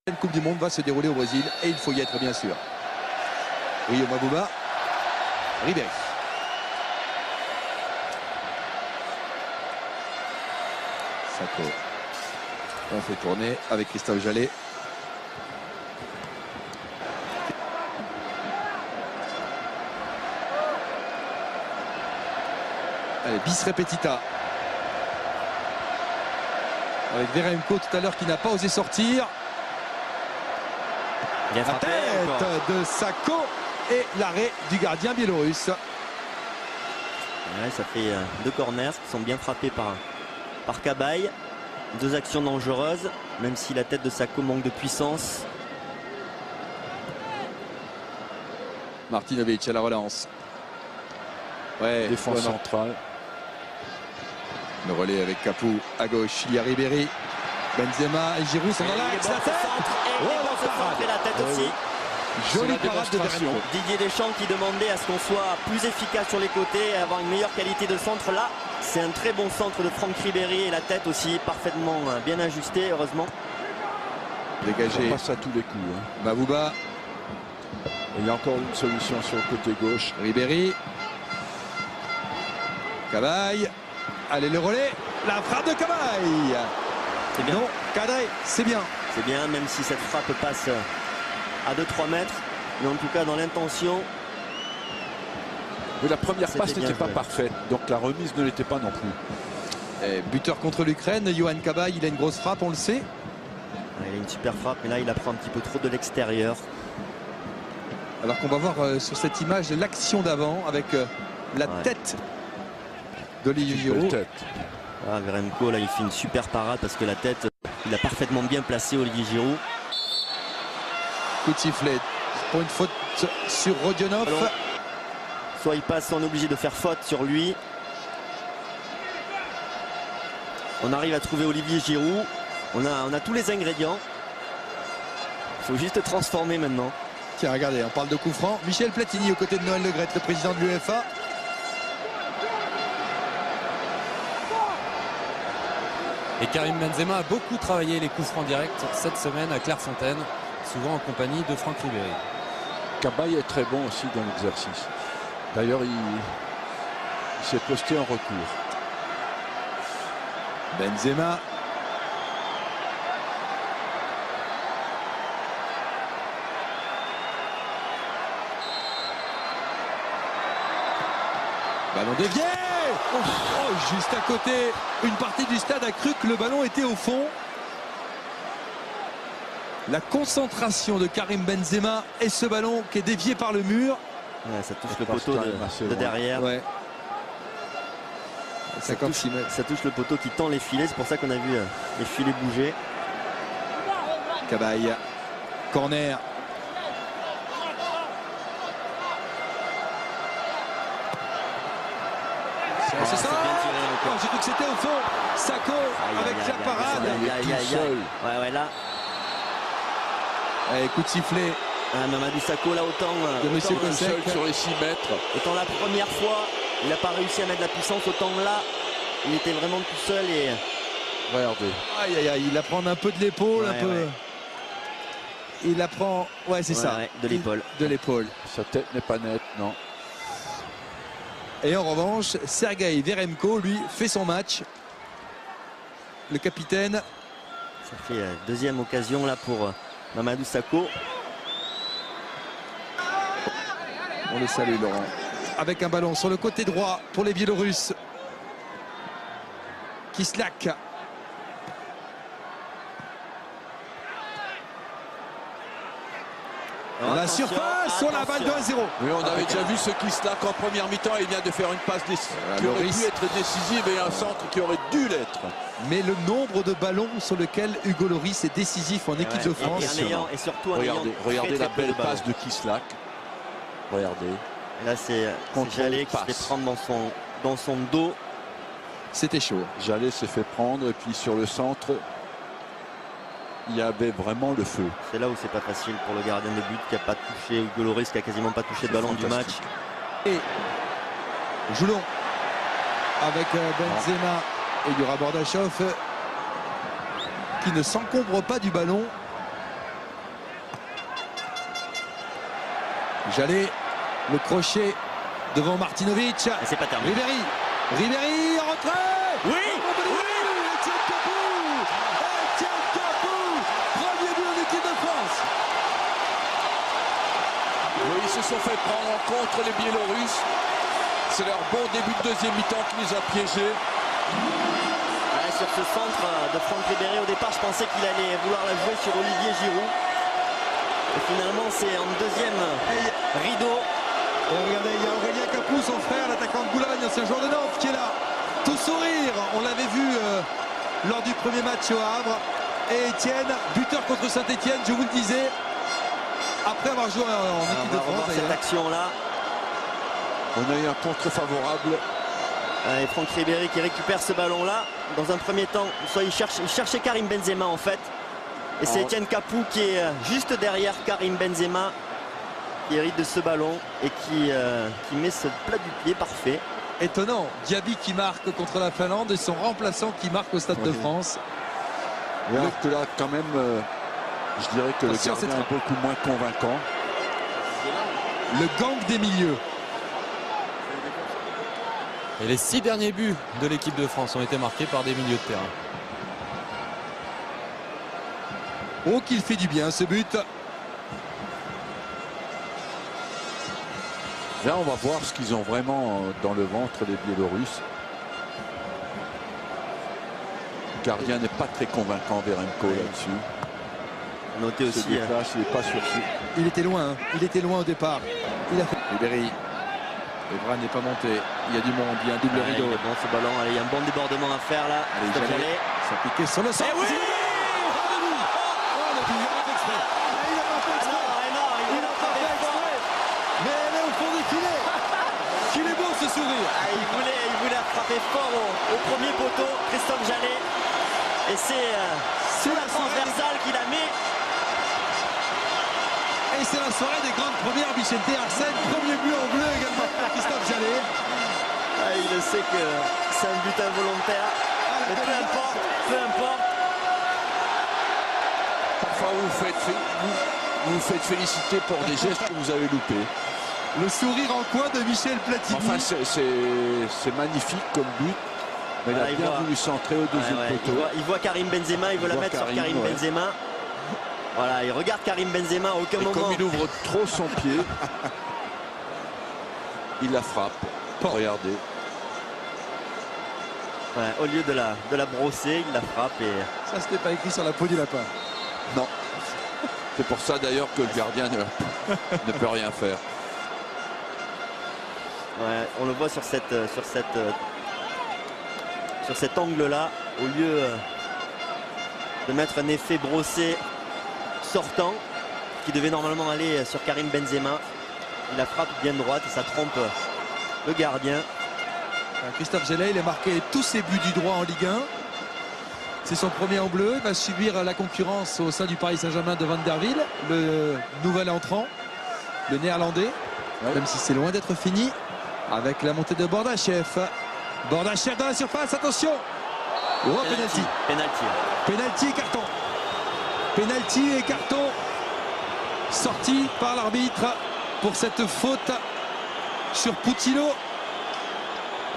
La Coupe du Monde va se dérouler au Brésil et il faut y être bien sûr. Rio Mabouba, Ribéry. Sako. On fait tourner avec Christophe Jallet. Allez, bis repetita. Avec Veremko tout à l'heure qui n'a pas osé sortir. Bien La frappé, tête de Sako et l'arrêt du gardien biélorusse. Ouais, ça fait deux corners qui sont bien frappés par Cabaye. Deux actions dangereuses, même si la tête de Sako manque de puissance. Martinovic à la relance. Ouais, Défense centrale. Le relais avec Capou à gauche. Il y a Ribéry. Benzema et Giroud sont dans l'axe. La tête. Et la tête aussi. Jolie parade de Veremko. Didier Deschamps qui demandait à ce qu'on soit plus efficace sur les côtés et avoir une meilleure qualité de centre. Là, c'est un très bon centre de Franck Ribéry et la tête aussi parfaitement bien ajustée, heureusement. Dégagé. On passe à tous les coups. Hein. Mabouba. Et il y a encore une solution sur le côté gauche. Ribéry. Cabaye. Allez, le relais. La frappe de Cabaye. C'est bien. Non, cadré, c'est bien. C'est bien, même si cette frappe passe à 2-3 mètres. Mais en tout cas, dans l'intention. Mais la première passe n'était pas joué. parfaite. Donc la remise ne l'était pas non plus. Et buteur contre l'Ukraine, Yohan Cabaye, il a une grosse frappe, on le sait. Il a une super frappe, mais là, il apprend un petit peu trop de l'extérieur. Alors qu'on va voir sur cette image l'action d'avant avec la tête d'Olivier Giroud. Ah, Veremko, là, il fait une super parade parce que la tête, il a parfaitement bien placé Olivier Giroud. Coup de sifflet pour une faute sur Rodionov. Alors, soit il passe, soit on est obligé de faire faute sur lui. On arrive à trouver Olivier Giroud. On a tous les ingrédients. Il faut juste transformer maintenant. Tiens, regardez, on parle de coup franc. Michel Platini aux côtés de Noël Le Graët, le président de l'UEFA. Et Karim Benzema a beaucoup travaillé les coups francs directs cette semaine à Clairefontaine, souvent en compagnie de Franck Ribéry. Cabaye est très bon aussi dans l'exercice. D'ailleurs, il s'est posté en recours. Benzema. Ballon dévié. Oh, juste à côté, une partie du stade a cru que le ballon était au fond. La concentration de Karim Benzema et ce ballon qui est dévié par le mur. Ouais, ça touche le poteau de derrière. Ouais. 56 mètres. Ça touche le poteau qui tend les filets. C'est pour ça qu'on a vu les filets bouger. Cabaye. Corner. C'est ça. J'ai cru que c'était au fond. Sako avec la parade. Ouais, là. Allez, coup de sifflet. Mamadou Sako, là, autant Monsieur Seul sur les 6 mètres. Autant la première fois, il n'a pas réussi à mettre la puissance. Autant là, il était vraiment tout seul. Et Regardez. Aïe, aïe, aïe. Il la prend un peu de l'épaule. Un peu. Ouais. Il la prend. Ouais, c'est ça. Ouais, de l'épaule. De l'épaule. Sa tête n'est pas nette, non. Et en revanche, Sergueï Veremko, lui, fait son match. Le capitaine. Ça fait deuxième occasion là pour Mamadou Sako. On le salue, Laurent. Avec un ballon sur le côté droit pour les Biélorusses. Kislak. Dans la surface, sur la balle de 1-0. Oui, on avait déjà vu ce Kislak en première mi-temps. Il vient de faire une passe qui aurait pu être décisive et un centre qui aurait dû l'être. Mais le nombre de ballons sur lequel Hugo Lloris est décisif en équipe de France. Et surtout Regardez la belle passe de Kislak. Regardez. Et là, c'est Jallet qui se fait prendre dans son dos. C'était chaud. Jallet s'est fait prendre et puis sur le centre, il y avait vraiment le feu. C'est là où c'est pas facile pour le gardien de but qui n'a pas touché, Hugo Lloris qui a quasiment pas touché le ballon du match. Et Joulon avec Benzema et Yura Bordachov qui ne s'encombre pas du ballon. Jallet, le crochet devant Martinovic. Et c'est pas terminé. Ribéry en retrait. Oui, Etienne Capoue, premier but en équipe de France. Oui, ils se sont fait prendre contre les Biélorusses. C'est leur bon début de deuxième mi-temps qui les a piégés. Ouais, sur ce centre de Franck Ribéry, au départ, je pensais qu'il allait vouloir la jouer sur Olivier Giroud. Et finalement, c'est en deuxième rideau. Et regardez, il y a Aurélien Capoue, son frère, l'attaquant de Boulogne, ancien joueur de Nantes, qui est là. Tout sourire. On l'avait vu lors du premier match au Havre. Et Etienne, buteur contre Saint-Etienne, je vous le disais, après avoir joué en équipe de France. Cette action-là. On a eu un contre favorable. Et Franck Ribéry qui récupère ce ballon-là. Dans un premier temps, il cherchait Karim Benzema en fait. Et c'est Etienne Capoue qui est juste derrière Karim Benzema, qui hérite de ce ballon et qui met ce plat du pied parfait. Étonnant, Diaby qui marque contre la Finlande et son remplaçant qui marque au Stade de France. Alors que là, quand même, je dirais que le gardien est beaucoup moins convaincant. Le gang des milieux. Et les 6 derniers buts de l'équipe de France ont été marqués par des milieux de terrain. Oh, qu'il fait du bien ce but. Là, on va voir ce qu'ils ont vraiment dans le ventre, les Biélorusses. Le gardien n'est pas très convaincant, Verenko, là-dessus. Notez aussi. Il n'est pas sur ce. Il était loin, hein. Il était loin au départ. Il a fait. Ribéry. Evra n'est pas monté. Il y a du monde, il y a un double rideau. Il est bon ce ballon. Allez, il y a un bon débordement à faire là. Allez, ça piquait sur le centre. Eh oui, mais elle est au fond du filet. Qu'il est beau ce sourire. Il voulait frapper fort au premier poteau, Christophe Jallet. Et c'est la transversale qu'il a mis. Et c'est la soirée des grandes premières. Michel Arsène, premier but en bleu également pour Christophe Jallet. Il sait que c'est un but involontaire. Mais peu importe. Parfois, vous vous faites féliciter pour des gestes que vous avez loupés. Le sourire en coin de Michel Platini. Enfin, c'est magnifique comme but. Mais il a bien voulu centrer au deuxième poteau. Il voit Karim Benzema, il veut la mettre sur Karim Benzema. Voilà, il regarde Karim Benzema à aucun moment. Comme il ouvre trop son pied, il la frappe. Regardez. Ouais, au lieu de la brosser, il la frappe. Et... Ça, c'était pas écrit sur la peau du lapin. Non. C'est pour ça d'ailleurs que le gardien ne peut rien faire. Ouais, on le voit sur cet angle-là, au lieu de mettre un effet brossé sortant, qui devait normalement aller sur Karim Benzema, il la frappe bien droite et ça trompe le gardien. Christophe Jallet, il a marqué tous ses buts du droit en Ligue 1. C'est son premier en bleu. Il va subir la concurrence au sein du Paris Saint-Germain de Van der Wiel, le nouvel entrant, le néerlandais, même si c'est loin d'être fini. Avec la montée de Bordachev. Bordachev dans la surface, attention. Oh, penalty et carton. Penalty et carton. Sorti par l'arbitre pour cette faute sur Poutinho.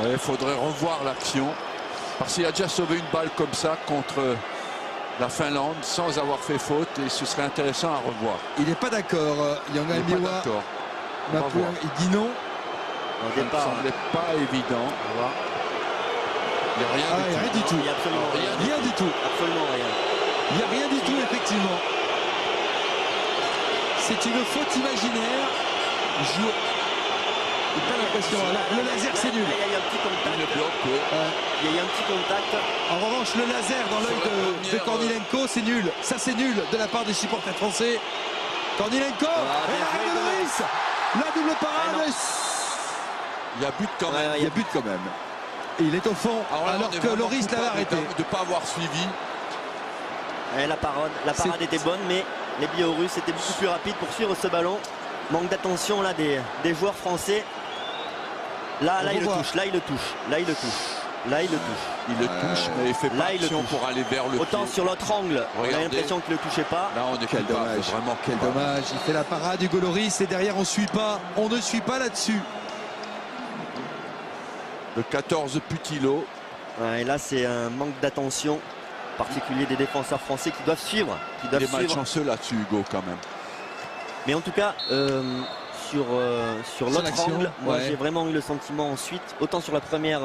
Il faudrait revoir l'action. Parce qu'il a déjà sauvé une balle comme ça contre la Finlande sans avoir fait faute. Et ce serait intéressant à revoir. Il n'est pas d'accord. Yanga Miwa. Il dit non. Au Ça départ, ne semblait pas évident. Il n'y a rien du tout. du tout. Il y a absolument Rien du tout. Absolument rien. Il n'y a rien du tout, effectivement. C'est une faute imaginaire. J'ai pas l'impression. Le laser, c'est nul. Il y a eu un petit contact. Il y a eu un petit contact. En revanche, le laser dans l'œil de Kornilenko, c'est nul. Ça, c'est nul de la part des supporters français. Kornilenko, et l'arrêt de Loris. La double parade. Il y a but quand même. Il y a but quand même. Et il est au fond, alors que Loris l'avait arrêté. De ne pas avoir suivi. Et la parade était bonne, mais les Biélorusses étaient beaucoup plus rapides pour suivre ce ballon. Manque d'attention là des joueurs français. Là il le touche. Là, il le touche. Il le touche, mais il fait Là, pas il le action touche. pour aller vers le Autant pied. sur l'autre angle, on a Regardez. l'impression qu'il ne le touchait pas. Là, on est Quel coupable, dommage. vraiment Quel coupable. dommage. Il fait la parade Hugo Lloris et derrière on suit pas. On ne suit pas là-dessus. Le 14 Putillo. Ouais, et là, c'est un manque d'attention particulier des défenseurs français qui doivent suivre. Il est malchanceux là-dessus, Hugo, quand même. Mais en tout cas, sur l'autre l'action, angle, moi ouais. j'ai vraiment eu le sentiment ensuite, autant sur la première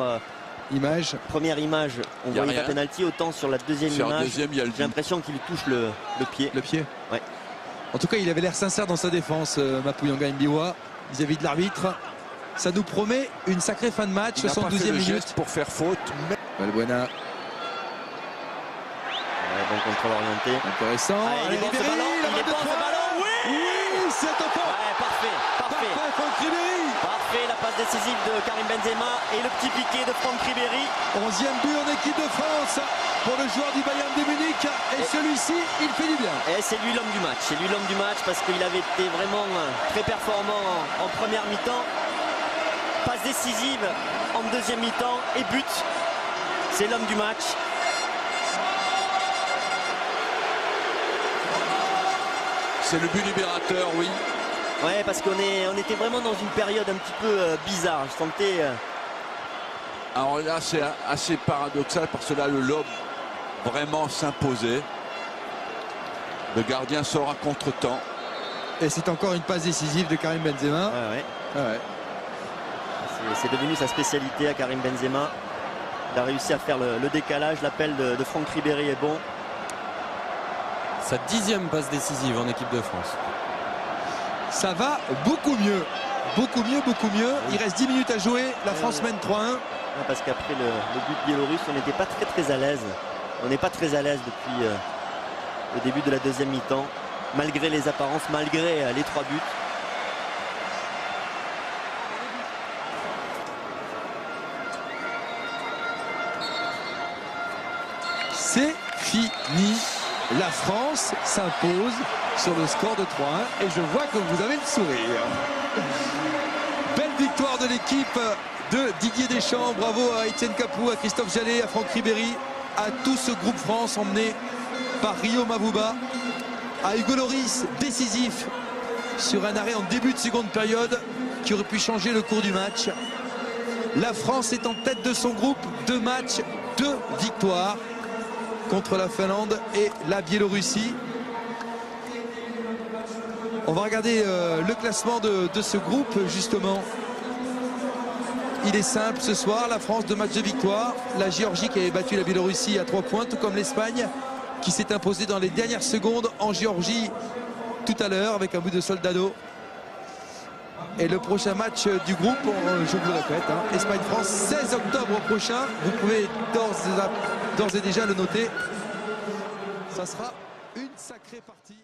Image. image, on Y a voyait pas rien. penalty, autant sur la deuxième Sur la image, deuxième, il y a le j'ai l'impression qu'il touche le pied. Le pied. Ouais. En tout cas, il avait l'air sincère dans sa défense, Mapuyanga Mbiwa, vis-à-vis de l'arbitre. Ça nous promet une sacrée fin de match, Il n'a pas fait 72e le minute. geste pour faire faute, mais Valbuena, Ouais, bon contrôle orienté. intéressant. Ah, il est bon ce Ribéry, ballon, la il est balle de bon ce poing. ballon, oui. Oui, c'est au fond. Ouais, parfait. Parfait, Franck Ribéry. Parfait, la passe décisive de Karim Benzema et le petit piqué de Franck Ribéry. 11e but en équipe de France pour le joueur du Bayern de Munich. Et celui-ci, il fait du bien. Et c'est lui l'homme du match. C'est lui l'homme du match parce qu'il avait été vraiment très performant en première mi-temps. Passe décisive en deuxième mi-temps et but. C'est l'homme du match. c'est le but libérateur, oui. Ouais, parce qu'on était vraiment dans une période un petit peu bizarre. Je sentais. Alors là, c'est assez paradoxal parce que là, le lob vraiment s'imposait. Le gardien sort à contre-temps. Et c'est encore une passe décisive de Karim Benzema. Ouais. Ah ouais. C'est devenu sa spécialité à Karim Benzema. Il a réussi à faire le décalage. L'appel de Franck Ribéry est bon. Sa 10e passe décisive en équipe de France. Ça va beaucoup mieux. Beaucoup mieux, beaucoup mieux. Il reste 10 minutes à jouer. La France mène 3-1. Parce qu'après le but biélorusse, on n'était pas très à l'aise. On n'est pas très à l'aise depuis le début de la deuxième mi-temps. Malgré les apparences, malgré les 3 buts. C'est fini. La France s'impose sur le score de 3-1 et je vois que vous avez le sourire. Belle victoire de l'équipe de Didier Deschamps. Bravo à Etienne Capou, à Christophe Jallet, à Franck Ribéry, à tout ce groupe France emmené par Rio Mavouba, à Hugo Lloris, décisif sur un arrêt en début de seconde période qui aurait pu changer le cours du match. La France est en tête de son groupe, 2 matchs, 2 victoires contre la Finlande et la Biélorussie. On va regarder le classement de ce groupe justement. Il est simple ce soir, la France 2 matchs de victoire, la Géorgie qui avait battu la Biélorussie à 3 points, tout comme l'Espagne qui s'est imposée dans les dernières secondes en Géorgie tout à l'heure avec un but de Soldado. Et le prochain match du groupe, je vous le répète, Espagne-France, 16 octobre prochain. Vous pouvez d'ores et déjà le noter. Ça sera une sacrée partie.